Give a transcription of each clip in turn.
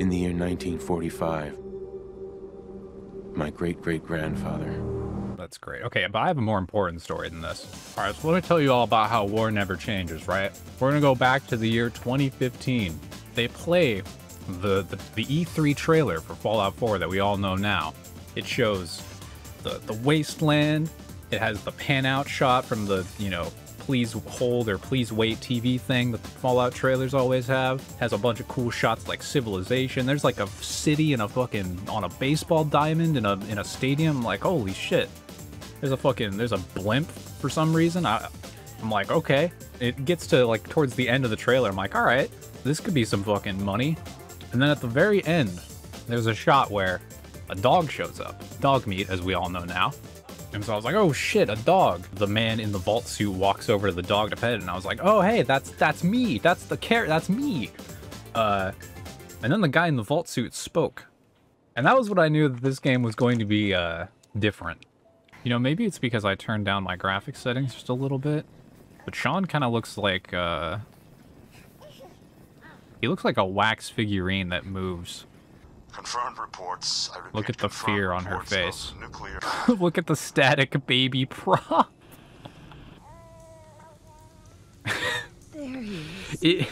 In the year 1945, my great-great-grandfather... That's great. Okay, but I have a more important story than this. All right, so let me tell you all about how war never changes, right? We're gonna go back to the year 2015. They play the E3 trailer for Fallout 4 that we all know now. It shows the wasteland. It has the pan-out shot from the, you know, please hold or please wait TV thing that the Fallout trailers always have. It has a bunch of cool shots like civilization. There's like a city in a fucking, on a baseball diamond in a stadium. Like, holy shit. There's a blimp for some reason. I'm like, okay. It gets to like towards the end of the trailer. I'm like, all right, this could be some fucking money. And then at the very end, there's a shot where a dog shows up. Dog meat, as we all know now. And so I was like, oh shit, a dog. The man in the vault suit walks over to the dog to pet it, and I was like, oh hey, that's me. That's me. And then the guy in the vault suit spoke. And that was what I knew that this game was going to be different. You know, maybe it's because I turned down my graphics settings just a little bit. But Sean kind of looks like, he looks like a wax figurine that moves. Confirmed reports. I repeat, look at the fear on her face. Nuclear... Look at the static baby prop. There he is.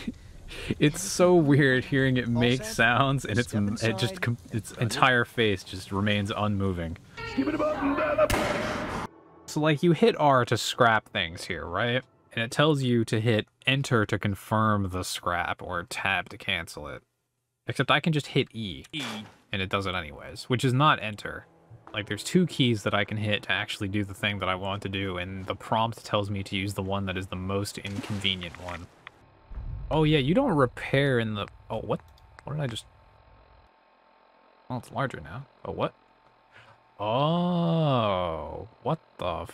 It's so weird hearing it make sounds and its entire face just remains unmoving. So like you hit R to scrap things here, right? And it tells you to hit enter to confirm the scrap or tab to cancel it. Except I can just hit E and it does it anyways, which is not enter. Like there's two keys that I can hit to actually do the thing that I want to do, and the prompt tells me to use the one that is the most inconvenient one. Oh yeah, you don't repair in the... Oh, what? What did I just... Oh, it's larger now. Oh, what? Oh, what the...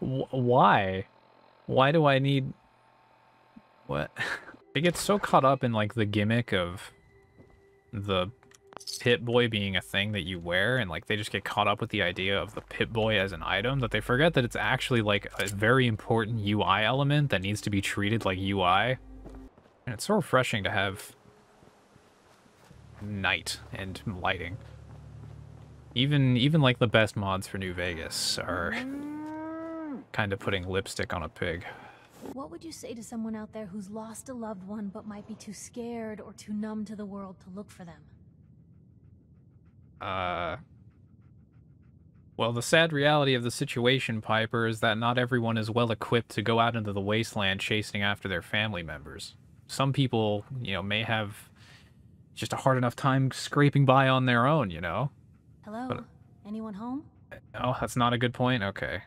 Why? Why do I need... What? I get so caught up in, like, the gimmick of the Pip-Boy being a thing that you wear, and, like, they just get caught up with the idea of the Pip-Boy as an item, that they forget that it's actually, like, a very important UI element that needs to be treated like UI. And it's so refreshing to have night and lighting. Even like, the best mods for New Vegas are kind of putting lipstick on a pig. What would you say to someone out there who's lost a loved one but might be too scared or too numb to the world to look for them? Well, the sad reality of the situation, Piper, is that not everyone is well equipped to go out into the wasteland chasing after their family members. Some people, you know, may have just a hard enough time scraping by on their own, you know? Hello? But, anyone home? oh, that's not a good point? Okay.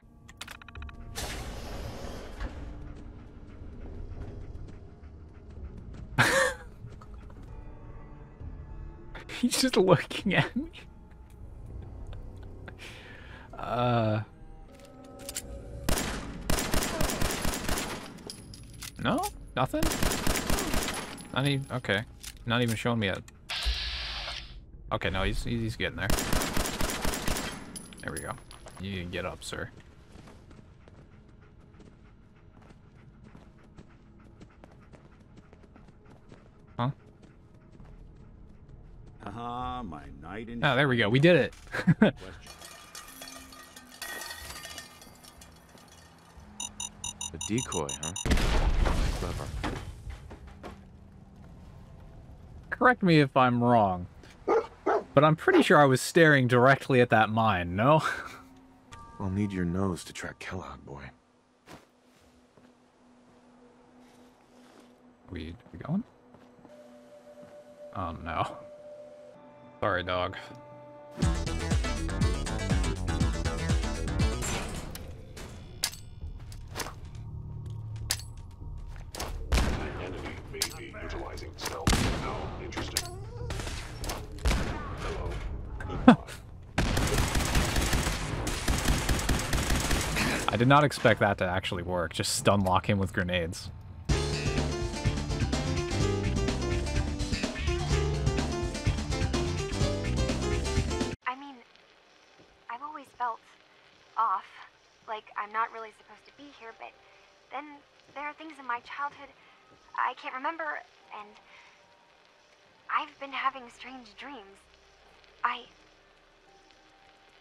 He's just looking at me. No? Nothing? Not even, okay. Not even showing me a... Okay, no, he's getting there. There we go. You can get up, sir. Huh? Haha, my knight in... Oh, there we go. We did it. A decoy, huh? Clever. Correct me if I'm wrong, but I'm pretty sure I was staring directly at that mine, no? I'll need your nose to track Kellogg, boy. We going? Oh no. Sorry, dog. Enemy may be utilizing stealth. Now, interesting. Hello. I did not expect that to actually work. Just stun lock him with grenades. I mean, I've always felt off, like I'm not really supposed to be here, but then there are things in my childhood I can't remember, and I've been having strange dreams.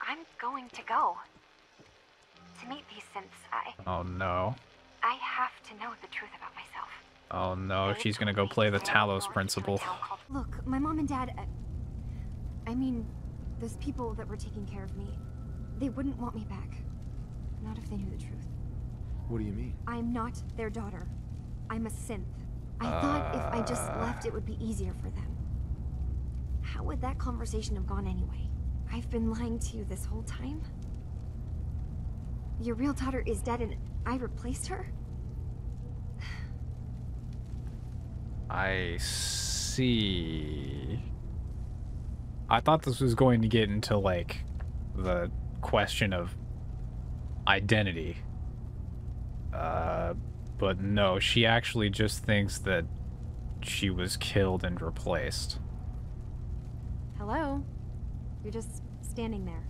I'm going to go. To meet these synths, Oh no. I have to know the truth about myself. Oh no, she's gonna go play the Talos principal. Look, my mom and dad, I mean, those people that were taking care of me, they wouldn't want me back. Not if they knew the truth. What do you mean? I'm not their daughter. I'm a synth. I thought if I just left, it would be easier for them. How would that conversation have gone anyway? I've been lying to you this whole time? Your real daughter is dead and I replaced her? I see. I thought this was going to get into, like, the question of identity. But no, she actually just thinks that she was killed and replaced. Hello? You're just standing there.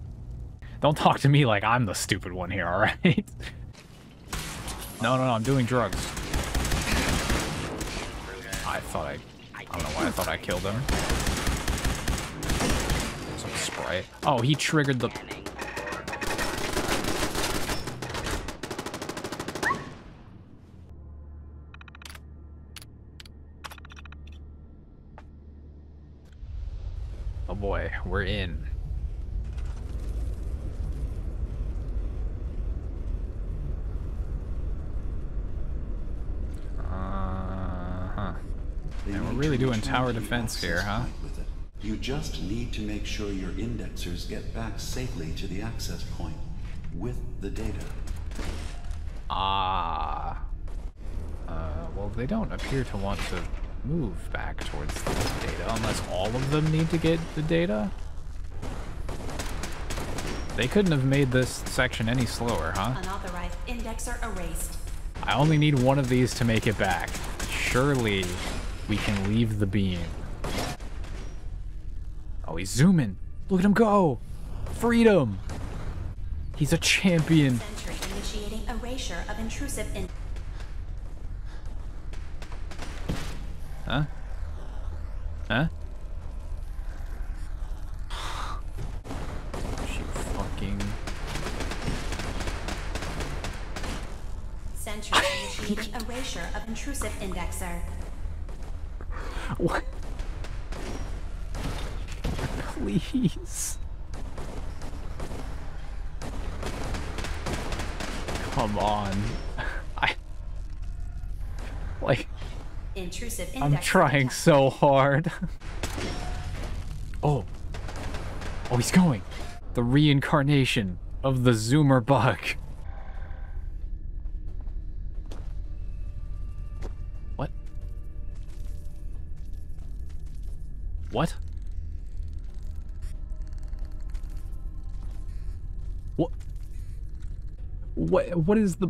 Don't talk to me like I'm the stupid one here, alright? No, I'm doing drugs. I don't know why I thought I killed him. Some spray. Oh, he triggered the... Oh boy, we're in. And we're really doing tower defense here, huh? You just need to make sure your indexers get back safely to the access point with the data. Well, they don't appear to want to move back towards the data unless all of them need to get the data. They couldn't have made this section any slower, huh? Unauthorized indexer erased. I only need one of these to make it back. Surely we can leave the beam. Oh, he's zooming. Look at him go. Freedom. He's a champion. Sentry initiating erasure of intrusive in... Huh? Huh? She fucking... Sentry initiating erasure of intrusive indexer. What? Please. Come on. Intrusive indexer. I'm trying so hard. Oh, he's going. The reincarnation of the Zoomer bug. What? What? What is the...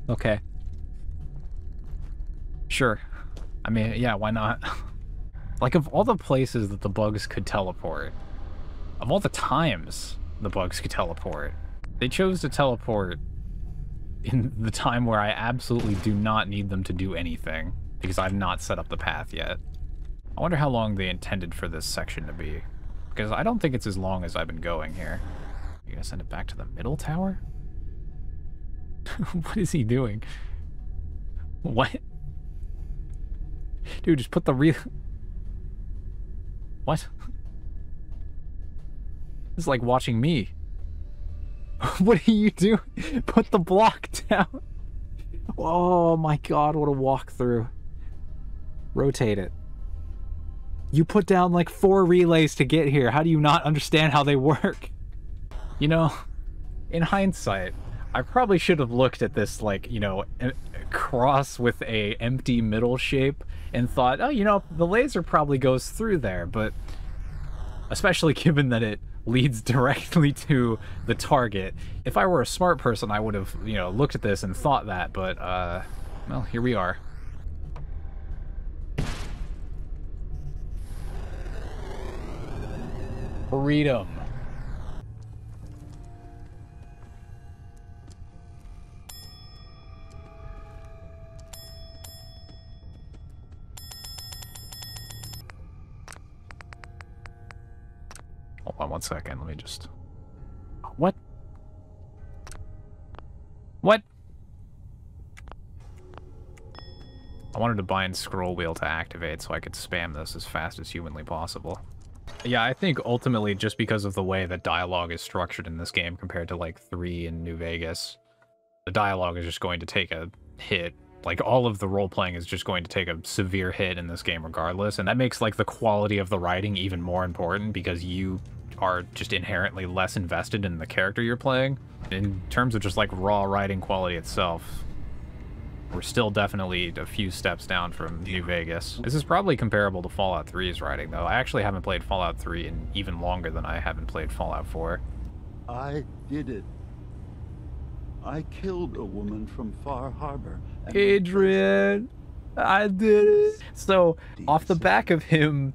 Okay. Sure. I mean, yeah, why not? Like, of all the places that the bugs could teleport, of all the times the bugs could teleport, they chose to teleport in the time where I absolutely do not need them to do anything, because I've not set up the path yet. I wonder how long they intended for this section to be, because I don't think it's as long as I've been going here. You gonna send it back to the middle tower? What is he doing? What? Dude, just put the real... What? It's like watching me. What are you doing? Put the block down. Oh my god, what a walkthrough. Rotate it. You put down like 4 relays to get here. How do you not understand how they work? You know, in hindsight, I probably should have looked at this, like, you know, a cross with a empty middle shape and thought, oh, you know, the laser probably goes through there, but especially given that it leads directly to the target. If I were a smart person, I would have, you know, looked at this and thought that, but, well, here we are. Freedom. on 1 second. Let me just... What? What? I wanted to bind scroll wheel to activate so I could spam this as fast as humanly possible. Yeah, I think ultimately just because of the way that dialogue is structured in this game compared to like 3 in New Vegas, the dialogue is just going to take a hit. Like, all of the role-playing is just going to take a severe hit in this game regardless, and that makes, like, the quality of the writing even more important because you are just inherently less invested in the character you're playing. In terms of just, like, raw writing quality itself, we're still definitely a few steps down from New Vegas. This is probably comparable to Fallout 3's writing, though. I actually haven't played Fallout 3 in even longer than I haven't played Fallout 4. I did it. I killed a woman from Far Harbor. Adrian, I did it. So, off the back of him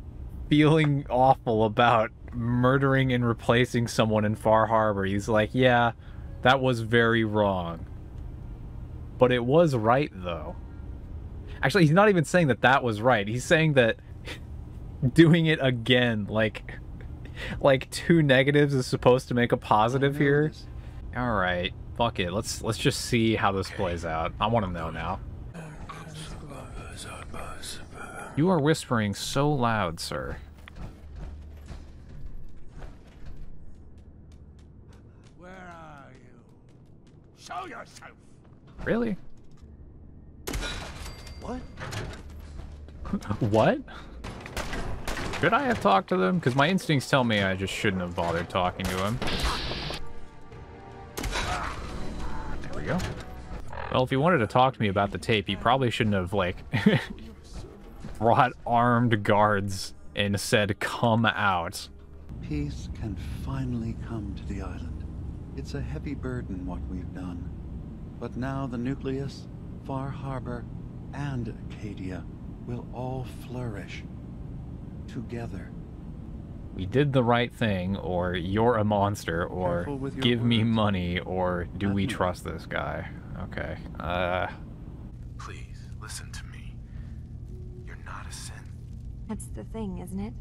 feeling awful about murdering and replacing someone in Far Harbor, he's like, yeah, that was very wrong. But it was right, though. Actually, he's not even saying that that was right. He's saying that doing it again, like 2 negatives is supposed to make a positive here. All right. Fuck it, let's just see how this plays out. I want to know now. You are whispering so loud, sir. Where are you? Show yourself! Really? What? What? Should I have talked to them? Because my instincts tell me I just shouldn't have bothered talking to him. Go. Well, if he wanted to talk to me about the tape, he probably shouldn't have, like, brought armed guards and said, come out. Peace can finally come to the island. It's a heavy burden what we've done. But now the nucleus, Far Harbor, and Acadia will all flourish together. We did the right thing, or you're a monster, or give me money, or do we trust this guy? Okay. Please, listen to me. You're not a synth. That's the thing, isn't it?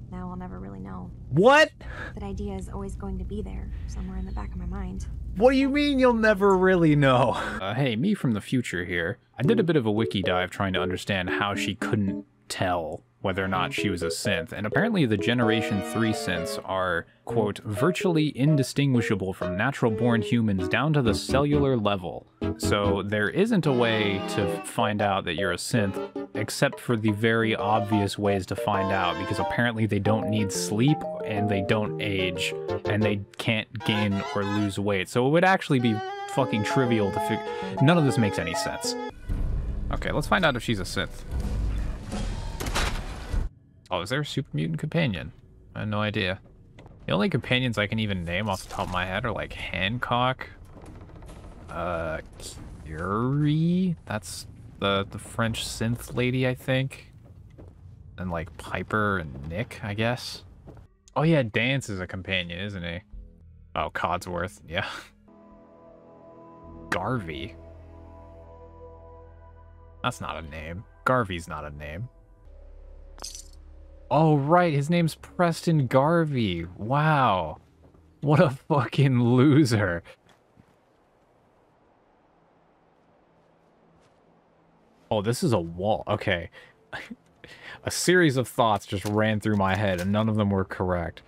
Now I'll never really know. What? That idea is always going to be there, somewhere in the back of my mind. What do you mean you'll never really know? Hey, me from the future here. I did a bit of a wiki dive trying to understand how she couldn't tell whether or not she was a synth, and apparently the Generation 3 synths are, quote, virtually indistinguishable from natural-born humans down to the cellular level. So there isn't a way to find out that you're a synth, except for the very obvious ways to find out, because apparently they don't need sleep, and they don't age, and they can't gain or lose weight. So it would actually be fucking trivial to figure... None of this makes any sense. Okay, let's find out if she's a synth. Oh, is there a super mutant companion? I had no idea. The only companions I can even name off the top of my head are like Hancock, Curie, that's the French synth lady, I think. And like Piper and Nick, I guess. Oh yeah, Dance is a companion, isn't he? Oh, Codsworth, yeah. Garvey. That's not a name. Garvey's not a name. Oh, right, his name's Preston Garvey. Wow. What a fucking loser. Oh, this is a wall. Okay. A series of thoughts just ran through my head, and none of them were correct.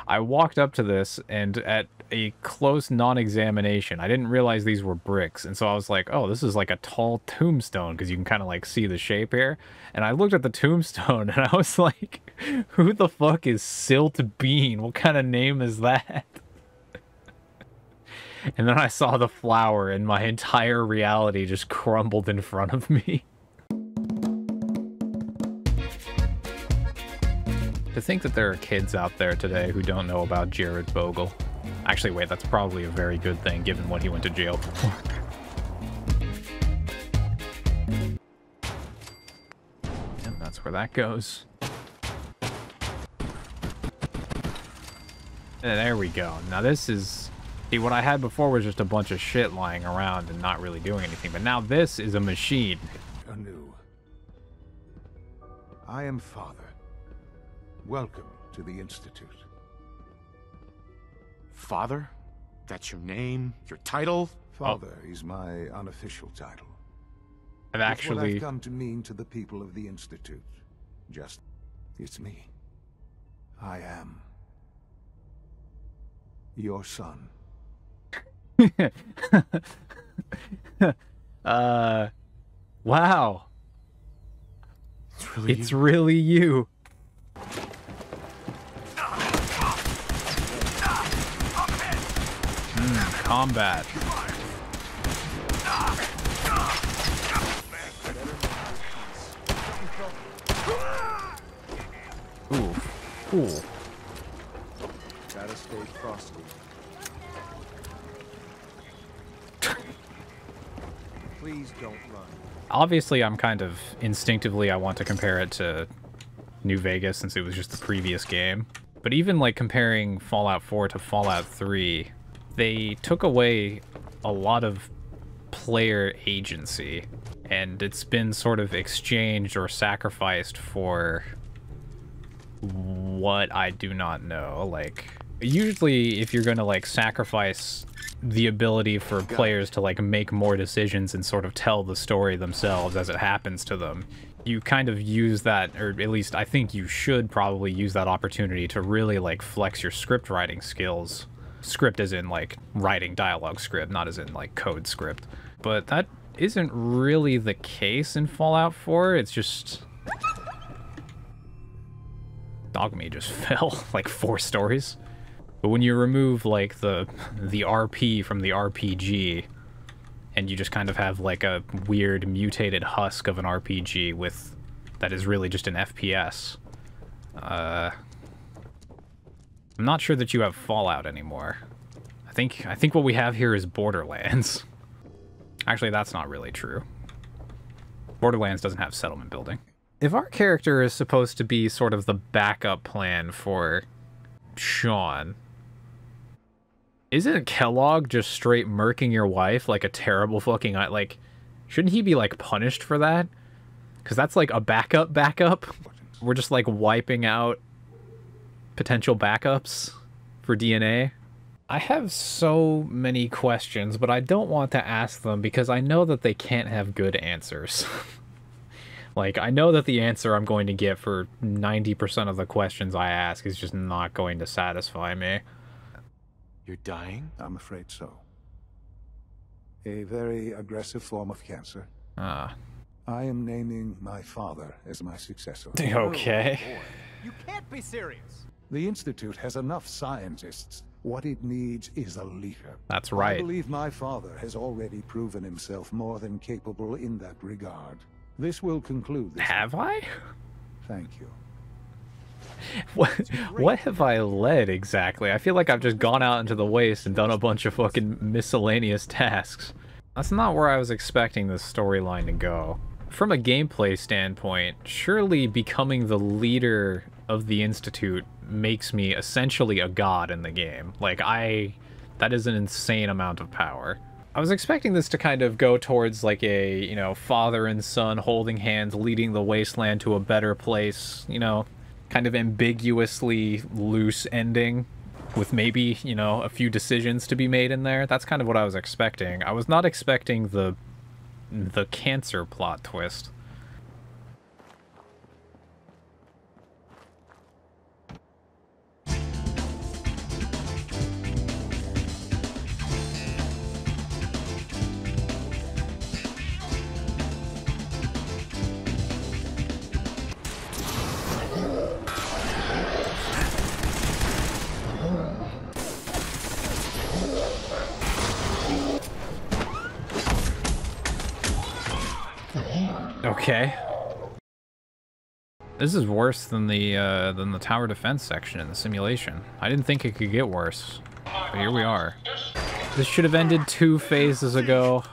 I walked up to this, and at a close non-examination, I didn't realize these were bricks, and so I was like, oh, this is like a tall tombstone, because you can kind of like see the shape here. And I looked at the tombstone, and I was like, who the fuck is Silt Bean? What kind of name is that? And then I saw the flower, and my entire reality just crumbled in front of me. To think that there are kids out there today who don't know about Jared Bogle. Actually, wait, that's probably a very good thing given what he went to jail for. And that's where that goes. And there we go. Now this is... See, what I had before was just a bunch of shit lying around and not really doing anything. But now this is a machine. Anew. I am Father. Welcome to the Institute. Father? That's your name? Your title? Father is my unofficial title. I've It's what actually... I've come to mean to the people of the Institute. Just, it's me. I am your son. Wow. It's really It's really you. Combat. Ooh. Cool. Gotta stay frosty. Please don't run. Obviously, I'm kind of instinctively, I want to compare it to New Vegas since it was just the previous game. But even like comparing Fallout 4 to Fallout 3, they took away a lot of player agency, and it's been sort of exchanged or sacrificed for what I do not know. Like, usually if you're going to like sacrifice the ability for players to like make more decisions and sort of tell the story themselves as it happens to them, you kind of use that, or at least I think you should probably use that opportunity to really like flex your script writing skills. Script as in like writing dialogue script, not as in like code script. But that isn't really the case in Fallout 4. It's just... Dogmeat just fell like 4 stories. But when you remove like the RP from the RPG, and you just kind of have like a weird mutated husk of an RPG with that is really just an FPS, I'm not sure that you have Fallout anymore. I think what we have here is Borderlands. Actually, that's not really true. Borderlands doesn't have settlement building. If our character is supposed to be sort of the backup plan for Sean, isn't Kellogg just straight murking your wife like a terrible fucking... Like, shouldn't he be, like, punished for that? Because that's, like, a backup? We're just, like, wiping out potential backups for DNA? I have so many questions, but I don't want to ask them because I know that they can't have good answers. Like, I know that the answer I'm going to get for 90% of the questions I ask is just not going to satisfy me. You're dying? I'm afraid so. A very aggressive form of cancer. Ah. I am naming my father as my successor. Okay. You can't be serious. The Institute has enough scientists. What it needs is a leader. That's right. I believe my father has already proven himself more than capable in that regard. This will conclude this. Have I? Thank you. What have I led exactly? I feel like I've just gone out into the waste and done a bunch of fucking miscellaneous tasks. That's not where I was expecting this storyline to go. From a gameplay standpoint, surely becoming the leader of the Institute makes me essentially a god in the game. Like, that is an insane amount of power. I was expecting this to kind of go towards like a, you know, father and son holding hands, leading the wasteland to a better place, you know, kind of ambiguously loose ending with maybe, you know, a few decisions to be made in there. That's kind of what I was expecting. I was not expecting the cancer plot twist. Okay. This is worse than the tower defense section in the simulation. I didn't think it could get worse, but here we are. This should have ended 2 phases ago.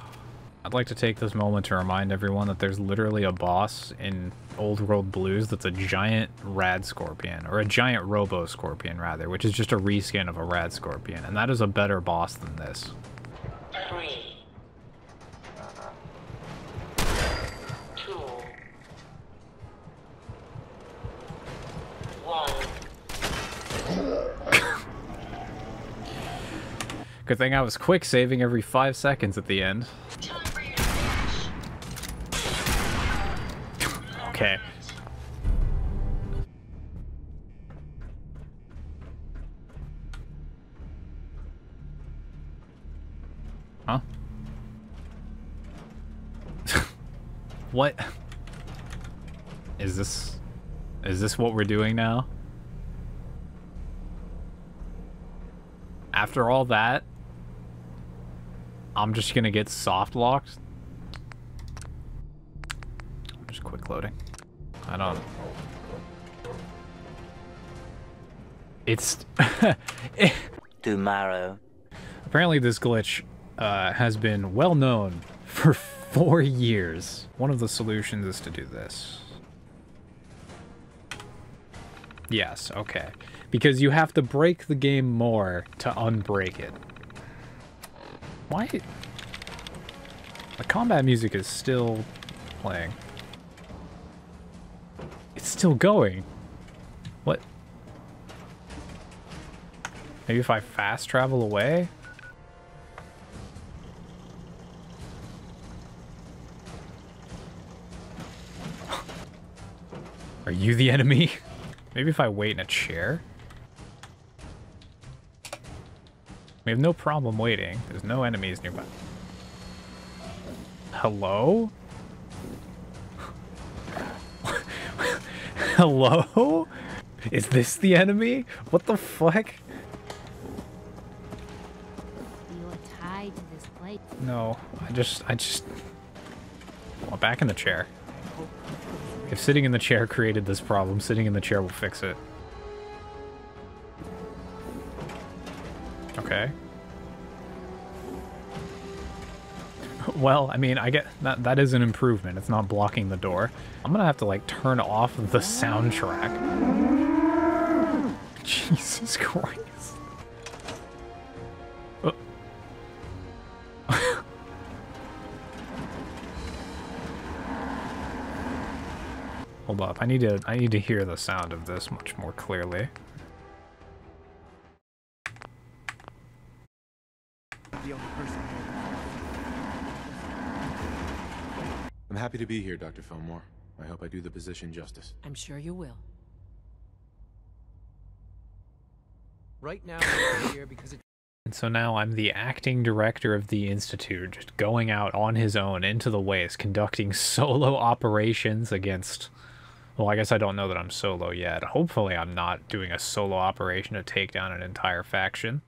I'd like to take this moment to remind everyone that there's literally a boss in Old World Blues that's a giant rad scorpion, or a giant robo scorpion rather, which is just a reskin of a rad scorpion, and that is a better boss than this. 3, 2, 1. Good thing I was quick saving every 5 seconds at the end. Okay. Huh? What? Is this what we're doing now? After all that, I'm just gonna get soft locked. Just quick loading. I don't. It's tomorrow. Apparently this glitch has been well known for 4 years. One of the solutions is to do this. Yes, okay. Because you have to break the game more to unbreak it. Why? The combat music is still playing. It's still going. What? Maybe if I fast travel away? Are you the enemy? Maybe if I wait in a chair? We have no problem waiting. There's no enemies nearby. Hello? Hello? Is this the enemy? What the fuck? You're tied to this plate. No, I just... Well, back in the chair. If sitting in the chair created this problem, sitting in the chair will fix it. Okay. Well, I mean, I get that is an improvement. It's not blocking the door. I'm gonna have to, like, turn off the soundtrack. Jesus Christ. Hold up, I need to hear the sound of this much more clearly. I'm happy to be here, Dr. Fillmore. I hope I do the position justice. I'm sure you will. Right now, I'm here because it... And so now I'm the acting director of the Institute, just going out on his own into the waste, conducting solo operations against... Well, I guess I don't know that I'm solo yet. Hopefully I'm not doing a solo operation to take down an entire faction.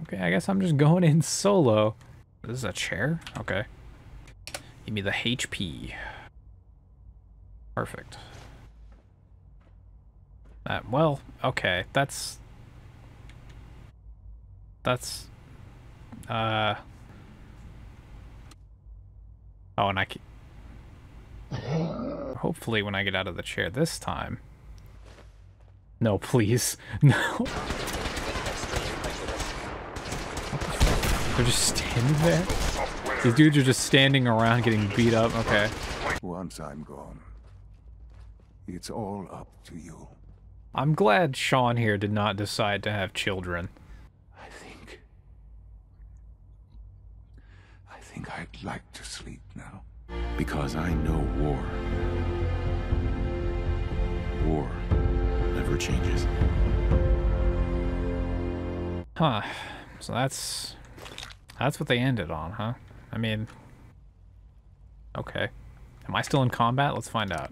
Okay, I guess I'm just going in solo. This is a chair? Okay. Give me the HP. Perfect. Well, okay, that's... Oh, and hopefully when I get out of the chair this time... No, please. No. They're just standing there? These dudes are just standing around getting beat up. Okay. Once I'm gone, it's all up to you. I'm glad Sean here did not decide to have children. I think I'd like to sleep now. Because I know war. War never changes. Huh. So that's what they ended on, huh? I mean... Okay. Am I still in combat? Let's find out.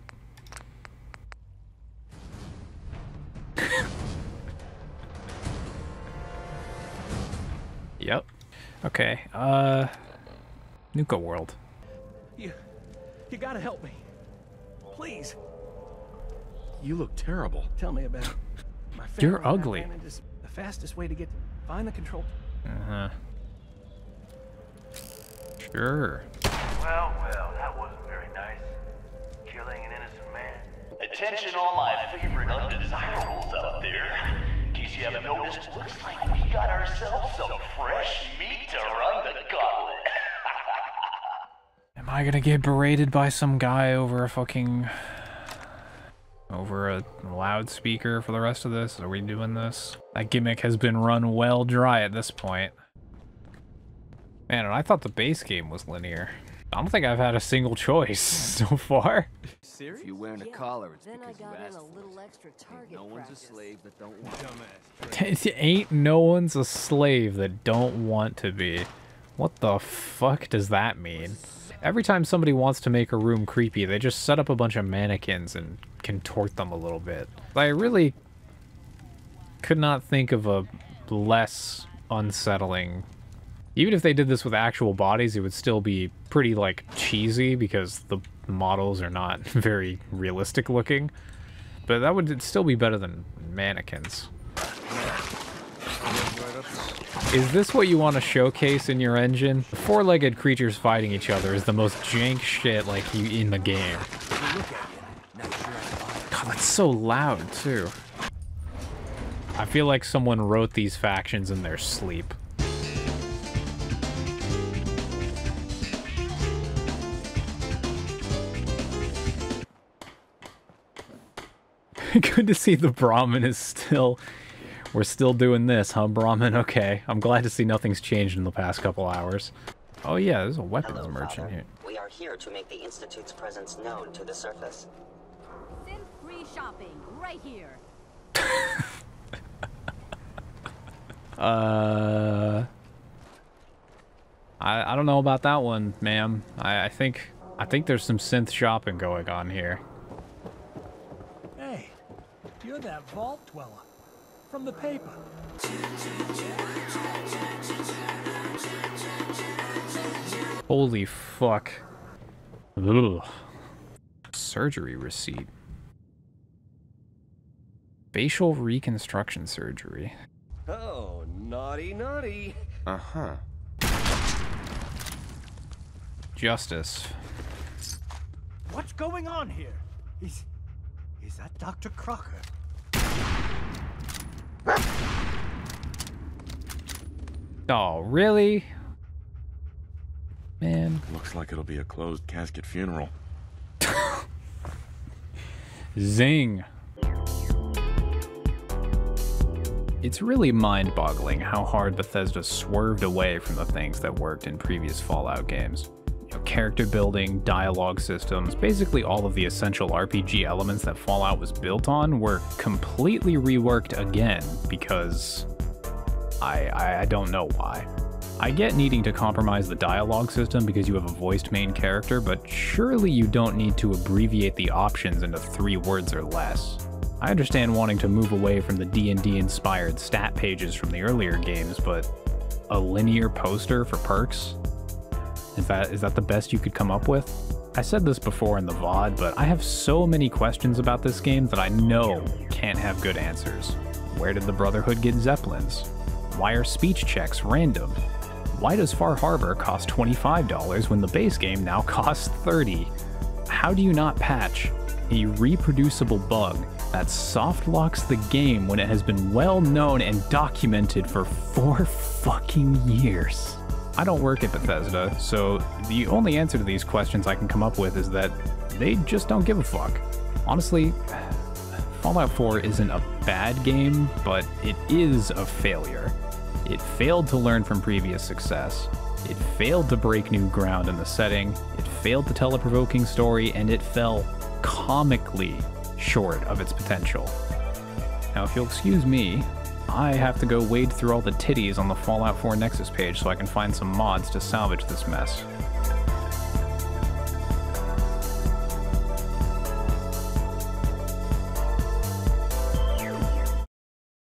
Yep. Okay, Nuka World. You gotta help me. Please. You look terrible. Tell me about it. My You're family and I ugly. ran into the fastest way to find the control. Uh-huh. Sure. Well, that wasn't very nice. Killing an innocent man. Attention all my favorite undesirables out there. In case you haven't noticed, looks like we got ourselves some fresh meat to run the gauntlet. Am I gonna get berated by some guy over a fucking... over a loudspeaker for the rest of this? Are we doing this? That gimmick has been run well dry at this point. Man, and I thought the base game was linear. I don't think I've had a single choice so far. Serious? If you're wearing a collar, it's Then because I you got in asked a for little it. extra target No one's a practice. slave that don't want it. Ain't no one's a slave that don't want to be. What the fuck does that mean? Every time somebody wants to make a room creepy, they just set up a bunch of mannequins and contort them a little bit. I really could not think of a less unsettling... Even if they did this with actual bodies, it would still be pretty, like, cheesy because the models are not very realistic looking. But that would still be better than mannequins. Is this what you want to showcase in your engine? Four-legged creatures fighting each other is the most jank shit, like, in the game. God, that's so loud, too. I feel like someone wrote these factions in their sleep. Good to see the Brahmin is still... We're still doing this, huh, Brahmin? Okay. I'm glad to see nothing's changed in the past couple hours. Oh yeah, there's a weapons merchant here. We are here to make the Institute's presence known to the surface. Free shopping, right here. I don't know about that one, ma'am. I think there's some synth shopping going on here. Hey, you're that vault dweller from the paper. Holy fuck. Ugh. Surgery receipt. Facial reconstruction surgery. Oh, naughty, naughty. Uh-huh. Justice. What's going on here? Is that Dr. Crocker? Oh, really? Man. Looks like it'll be a closed casket funeral. Zing. It's really mind-boggling how hard Bethesda swerved away from the things that worked in previous Fallout games. You know, character building, dialogue systems, basically all of the essential RPG elements that Fallout was built on were completely reworked again because I don't know why. I get needing to compromise the dialogue system because you have a voiced main character, but surely you don't need to abbreviate the options into 3 words or less. I understand wanting to move away from the D&D inspired stat pages from the earlier games, but a linear poster for perks? Is that the best you could come up with? I said this before in the VOD, but I have so many questions about this game that I know can't have good answers. Where did the Brotherhood get Zeppelins? Why are speech checks random? Why does Far Harbor cost $25 when the base game now costs $30? How do you not patch a reproducible bug that soft locks the game when it has been well known and documented for 4 fucking years? I don't work at Bethesda, so the only answer to these questions I can come up with is that they just don't give a fuck. Honestly, Fallout 4 isn't a bad game, but it is a failure. It failed to learn from previous success, it failed to break new ground in the setting, it failed to tell a provoking story, and it fell comically short of its potential. Now, if you'll excuse me, I have to go wade through all the titties on the Fallout 4 Nexus page so I can find some mods to salvage this mess.